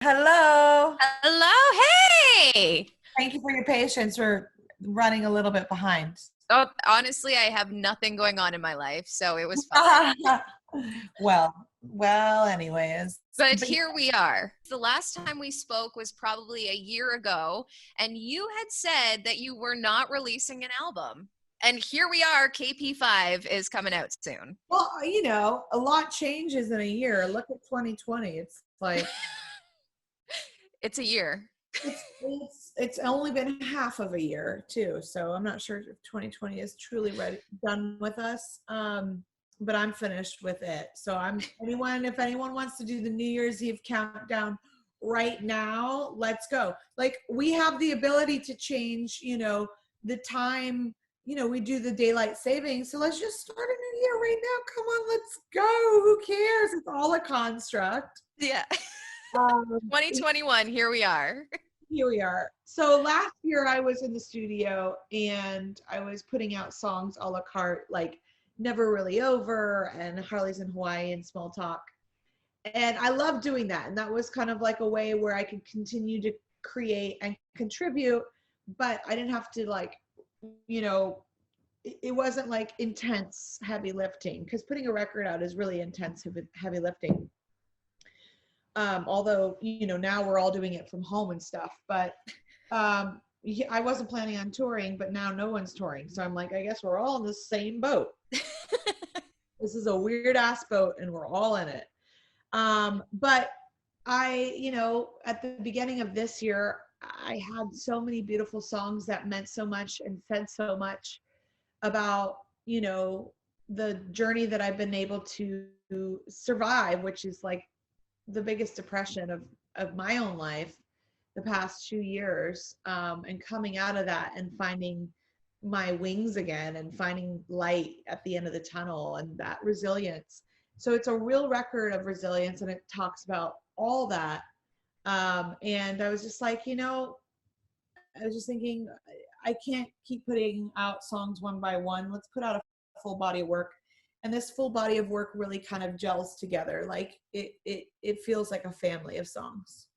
Hello. Hello, hey! Thank you for your patience. We're running a little bit behind. Oh, honestly, I have nothing going on in my life, so it was fine. Anyways. But But here we are. The last time we spoke was probably a year ago, and you had said that you were not releasing an album. And here we are, KP5 is coming out soon. a lot changes in a year. Look at 2020. It's like It's a year. it's only been half of a year too. So I'm not sure if 2020 is truly done with us. But I'm finished with it. So if anyone wants to do the New Year's Eve countdown right now, let's go. Like, we have the ability to change, the time, we do the daylight savings. So let's just start a new year right now. Come on, let's go. Who cares? It's all a construct. Yeah. Um, 2021, here we are. Here we are. So last year I was in the studio and I was putting out songs a la carte, like Never Really Over and Harley's in Hawaii and Small Talk. And I love doing that. And that was kind of like a way where I could continue to create and contribute, but I didn't have to you know, it wasn't like intense heavy lifting, because putting a record out is really intense heavy lifting. Although, now we're all doing it from home and stuff, but I wasn't planning on touring, but now no one's touring. So I'm like, I guess we're all in the same boat. This is a weird ass boat and we're all in it. But at the beginning of this year, I had so many beautiful songs that meant so much and said so much about, the journey that I've been able to survive, which is like the biggest depression of my own life the past 2 years, and coming out of that and finding my wings again and finding light at the end of the tunnel and that resilience. So it's a real record of resilience and it talks about all that. And I was just like, I was just thinking, I can't keep putting out songs one by one. Let's put out a full body of work. And this full body of work really kind of gels together. Like it feels like a family of songs.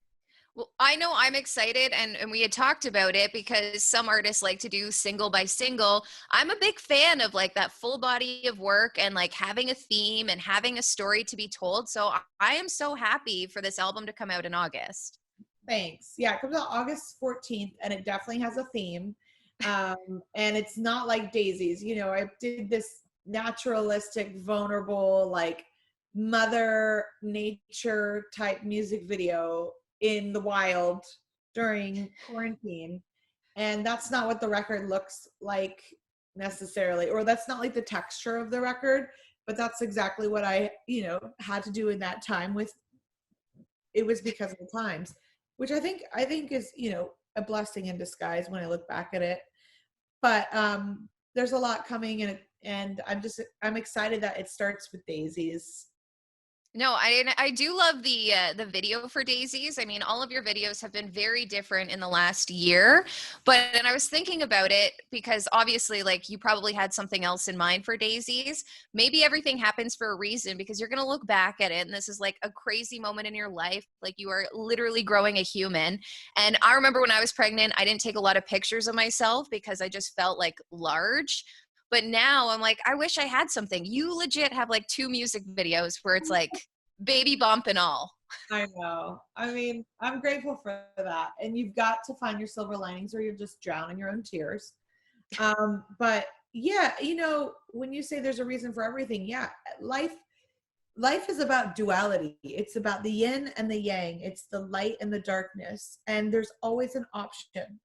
Well, I know I'm excited, and we had talked about it because some artists like to do single by single. I'm a big fan of like that full body of work and like having a theme and having a story to be told. So I am so happy for this album to come out in August. Thanks. Yeah, it comes out August 14th and it definitely has a theme. And it's not like Daisies. I did this naturalistic, vulnerable, like mother nature type music video in the wild during quarantine. And that's not what the record looks like necessarily, or that's not like the texture of the record, but that's exactly what I, had to do in that time. It was because of the times, which I think is, a blessing in disguise when I look back at it. But there's a lot coming, and I'm excited that it starts with Daisies. No, I do love the video for Daisies. I mean, all of your videos have been very different in the last year. And I was thinking about it because obviously, like, you probably had something else in mind for Daisies. Maybe everything happens for a reason because you're going to look back at it and this is like a crazy moment in your life. Like, you are literally growing a human. And I remember when I was pregnant, I didn't take a lot of pictures of myself because I just felt like large. But now I'm like, I wish I had something. You legit have like 2 music videos where it's like baby bump and all. I know. I mean, I'm grateful for that. And you've got to find your silver linings or you'll just drown in your own tears. But yeah, when you say there's a reason for everything, yeah, life is about duality. It's about the yin and the yang. It's the light and the darkness. And there's always an option.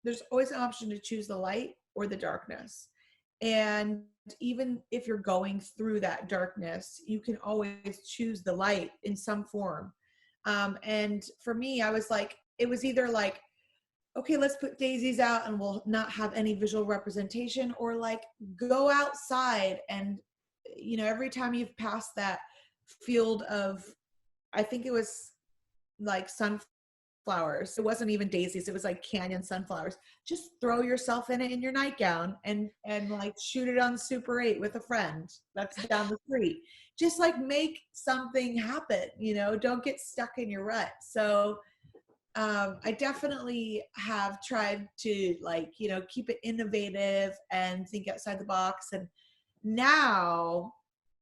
There's always an option to choose the light or the darkness. And even if you're going through that darkness, you can always choose the light in some form. And for me, I was like, it was either like, okay, let's put Daisies out and we'll not have any visual representation, or like go outside and, every time you've passed that field of, I think it was like sunflowers sunflowers. It wasn't even daisies. It was like canyon sunflowers. Just throw yourself in it in your nightgown and like shoot it on Super 8 with a friend that's down the street. Just like make something happen, you know, don't get stuck in your rut. So I definitely have tried to, like, you know, keep it innovative and think outside the box. And now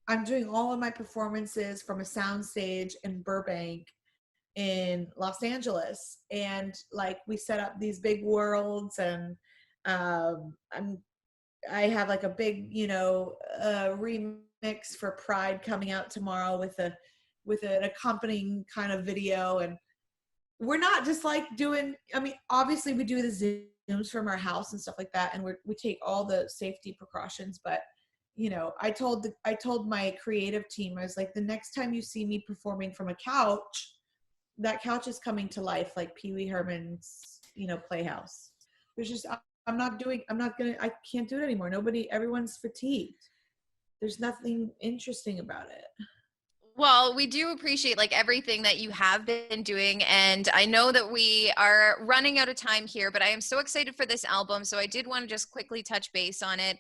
I'm doing all of my performances from a soundstage in Burbank in Los Angeles. And like, we set up these big worlds, and I have like a big, you know, remix for Pride coming out tomorrow with an accompanying kind of video. And we're not just like doing, I mean, obviously we do the Zooms from our house and stuff like that, and we take all the safety precautions. But, you know, I told my creative team, I was like, the next time you see me performing from a couch, that couch is coming to life like Pee Wee Herman's, you know, Playhouse. There's just, I can't do it anymore. Everyone's fatigued. There's nothing interesting about it. Well, we do appreciate like everything that you have been doing. And I know that we are running out of time here, but I am so excited for this album. So I did want to just quickly touch base on it.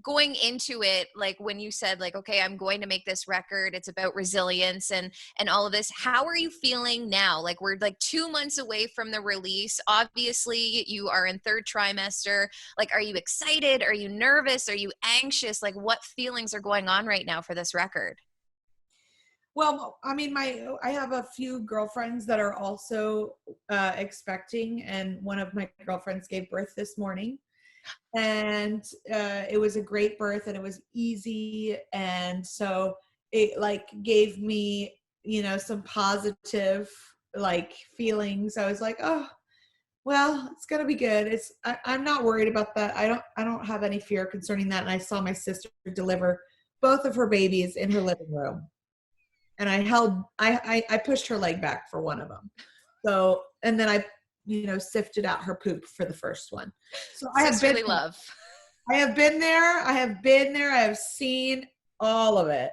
Going into it, like when you said like, okay, I'm going to make this record, it's about resilience and all of this. How are you feeling now? Like we're like 2 months away from the release. Obviously you are in third trimester. Like, are you excited? Are you nervous? Are you anxious? Like what feelings are going on right now for this record? Well, I mean, I have a few girlfriends that are also expecting, and one of my girlfriends gave birth this morning, and it was a great birth, and it was easy, and so it like gave me, you know, some positive like feelings. I was like, oh, well, it's gonna be good. I'm not worried about that. I don't have any fear concerning that. And I saw my sister deliver both of her babies in her living room. And I pushed her leg back for one of them. So, and then I, you know, sifted out her poop for the first one. So I have been, love. I have been there. I have seen all of it.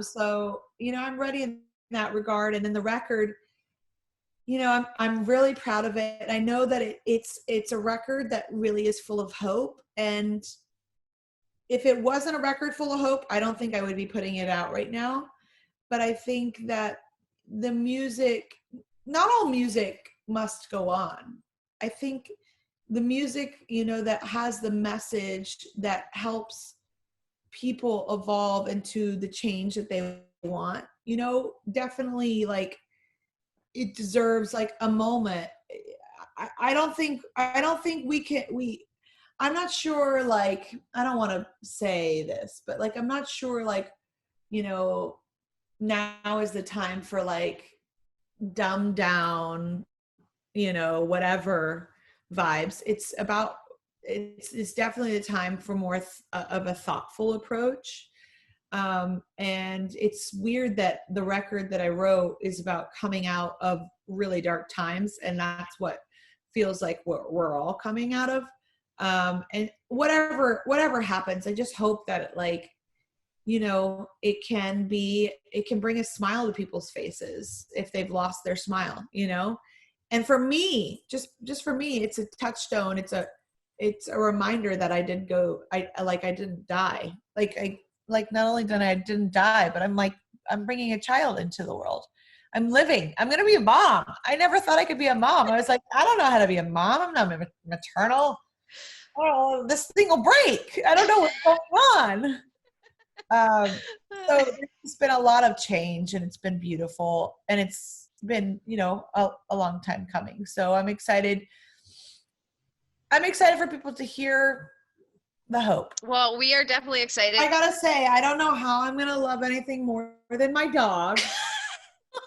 So, you know, I'm ready in that regard. And in the record, you know, I'm really proud of it. I know that it's a record that really is full of hope. And if it wasn't a record full of hope, I don't think I would be putting it out right now. But I think that the music, not all music must go on. I think the music, you know, that has the message that helps people evolve into the change that they want, you know, definitely like it deserves like a moment. I don't think I'm not sure, like, I don't want to say this, but like, I'm not sure, like, you know, now is the time for like dumbed down, you know, whatever vibes. It's definitely the time for more of a thoughtful approach. And it's weird that the record that I wrote is about coming out of really dark times, and that's what feels like we're all coming out of. And whatever happens, I just hope that like, you know, it can bring a smile to people's faces if they've lost their smile, you know? And for me, just for me, it's a touchstone. It's a reminder that I didn't die. Like not only didn't die, but I'm bringing a child into the world. I'm living. I'm going to be a mom. I never thought I could be a mom. I was like, I don't know how to be a mom. I'm not maternal. Oh, this thing will break. I don't know what's going on. So there's been a lot of change, and it's been beautiful, and it's been, you know, a long time coming. So I'm excited for people to hear the hope. Well, we are definitely excited. I gotta say, I don't know how I'm gonna love anything more than my dog.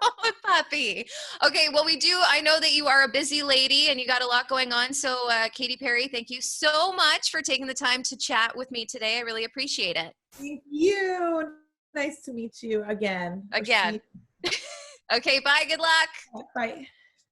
Oh, puppy. Okay, well, I know that you are a busy lady and you got a lot going on. So, Katy Perry, thank you so much for taking the time to chat with me today. I really appreciate it. Thank you. Nice to meet you again. Okay, bye. Good luck. Bye.